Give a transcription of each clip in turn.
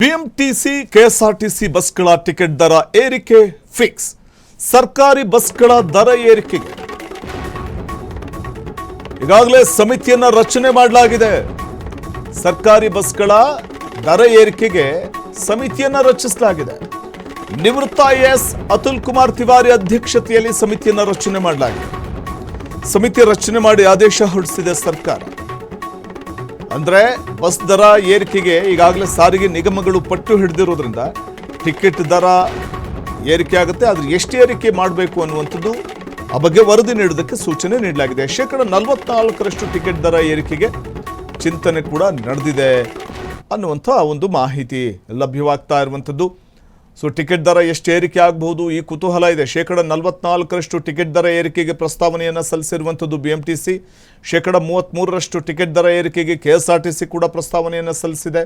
BMTC KSRTC ಬಸ್ಗಳ ticket ದರ ಏರಿಕೆ ಫಿಕ್ಸ್. ಸರ್ಕಾರಿ ಬಸ್ಗಳ ದರ ಏರಿಕೆಗೆ ಈಗಾಗಲೇ ಸಮಿತಿಯನ್ನ ರಚನೆ ಮಾಡಲಾಗಿದೆ. ಸರ್ಕಾರಿ ಬಸ್ಗಳ ದರ ಏರಿಕೆಗೆ ಸಮಿತಿಯನ್ನ ರಚಿಸಲಾಗಿದೆ. ನಿವೃತ್ತ ಐಎಎಸ್ ಅತುಲ್ ಕುಮಾರ್ ತಿವಾರಿ ಅಧ್ಯಕ್ಷತೆಯಲ್ಲಿ ಸಮಿತಿಯನ್ನ ರಚನೆ ಮಾಡಲಾಗಿದೆ. ಸಮಿತಿ ರಚನೆ ಮಾಡಿ ಆದೇಶ ಹೊರಡಿಸಿದೆ ಸರ್ಕಾರ. ಅಂದ್ರೆ ಬಸ್ ದರ ಏರಿಕೆಗೆ ಈಗಾಗಲೇ ಸಾರಿಗೆ ನಿಗಮಗಳು ಪಟ್ಟು ಹಿಡಿದಿರೋದ್ರಿಂದ ಟಿಕೆಟ್ ದರ ಏರಿಕೆ ಆಗುತ್ತೆ. ಆದ್ರೆ ಎಷ್ಟು ಏರಿಕೆ ಮಾಡಬೇಕು ಅನ್ನುವಂಥದ್ದು ಆ ಬಗ್ಗೆ ವರದಿ ನೀಡೋದಕ್ಕೆ ಸೂಚನೆ ನೀಡಲಾಗಿದೆ. 44% ಟಿಕೆಟ್ ದರ ಏರಿಕೆಗೆ ಚಿಂತನೆ ಕೂಡ ನಡೆದಿದೆ ಅನ್ನುವಂಥ ಒಂದು ಮಾಹಿತಿ ಲಭ್ಯವಾಗ್ತಾ ಇರುವಂಥದ್ದು. ಸೊ ಟಿಕೆಟ್ ದರ ಎಷ್ಟು ಏರಿಕೆ ಆಗಬಹುದು ಈ ಕುತೂಹಲ ಇದೆ. 44% ಟಿಕೆಟ್ ದರ ಏರಿಕೆಗೆ ಪ್ರಸ್ತಾವನೆಯನ್ನು ಸಲ್ಲಿಸಿರುವಂಥದ್ದು ಬಿಎಂಟಿಸಿ. 33% ಟಿಕೆಟ್ ದರ ಏರಿಕೆಗೆ ಕೆಎಸ್ಆರ್ಟಿಸಿ ಕೂಡ ಪ್ರಸ್ತಾವನೆಯನ್ನು ಸಲ್ಲಿಸಿದೆ.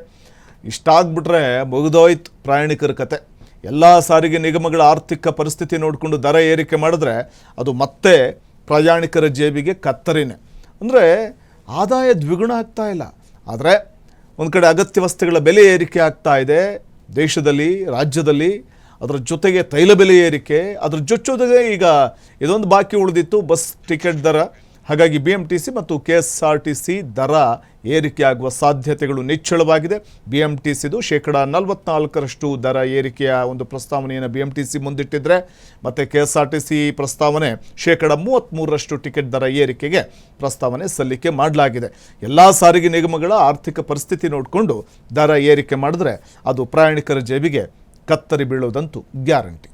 ಇಷ್ಟಾಗ್ಬಿಟ್ರೆ ಮುಗಿದೋಯ್ತು ಪ್ರಯಾಣಿಕರ ಕತೆ. ಎಲ್ಲ ಸಾರಿಗೆ ನಿಗಮಗಳ ಆರ್ಥಿಕ ಪರಿಸ್ಥಿತಿ ನೋಡಿಕೊಂಡು ದರ ಏರಿಕೆ ಮಾಡಿದ್ರೆ ಅದು ಮತ್ತೆ ಪ್ರಯಾಣಿಕರ ಜೇಬಿಗೆ ಕತ್ತರಿನೇ. ಅಂದರೆ ಆದಾಯ ದ್ವಿಗುಣ ಆಗ್ತಾ ಇಲ್ಲ. ಆದರೆ ಒಂದು ಕಡೆ ಅಗತ್ಯ ವಸ್ತುಗಳ ಬೆಲೆ ಏರಿಕೆ ಆಗ್ತಾ ಇದೆ ದೇಶದಲ್ಲಿ, ರಾಜ್ಯದಲ್ಲಿ. ಅದರ ಜೊತೆಗೆ ತೈಲ ಬೆಲೆ ಏರಿಕೆ, ಅದರ ಜೊತೆಗೆ ಈಗ ಇದೊಂದು ಬಾಕಿ ಉಳಿದಿತ್ತು ಬಸ್ ಟಿಕೆಟ್ ದರ. ಹಾಗಾಗಿ ಬಿಎಂಟಿಸಿ ಮತ್ತು ಕೆಎಸ್ಆರ್ಟಿಸಿ ದರ ಏರಿಕೆ ಆಗುವ ಸಾಧ್ಯತೆಗಳು ನಿಚ್ಚಳವಾಗಿದೆ. ಬಿಎಂಟಿಸಿದು 44% ದರ ಏರಿಕೆಯ ಒಂದು ಪ್ರಸ್ತಾವನೆಯನ್ನು ಬಿಎಂಟಿಸಿ ಮುಂದಿಟ್ಟಿದ್ರೆ, ಮತ್ತು ಕೆಎಸ್ಆರ್ಟಿಸಿ ಪ್ರಸ್ತಾವನೆ 33% ಟಿಕೆಟ್ ದರ ಏರಿಕೆಗೆ ಪ್ರಸ್ತಾವನೆ ಸಲ್ಲಿಕೆ ಮಾಡಲಾಗಿದೆ. ಎಲ್ಲ ಸಾರಿಗೆ ನಿಗಮಗಳ ಆರ್ಥಿಕ ಪರಿಸ್ಥಿತಿ ನೋಡಿಕೊಂಡು ದರ ಏರಿಕೆ ಮಾಡಿದ್ರೆ ಅದು ಪ್ರಯಾಣಿಕರ ಜೇಬಿಗೆ ಕತ್ತರಿ ಬೀಳೋದಂತೂ ಗ್ಯಾರಂಟಿ.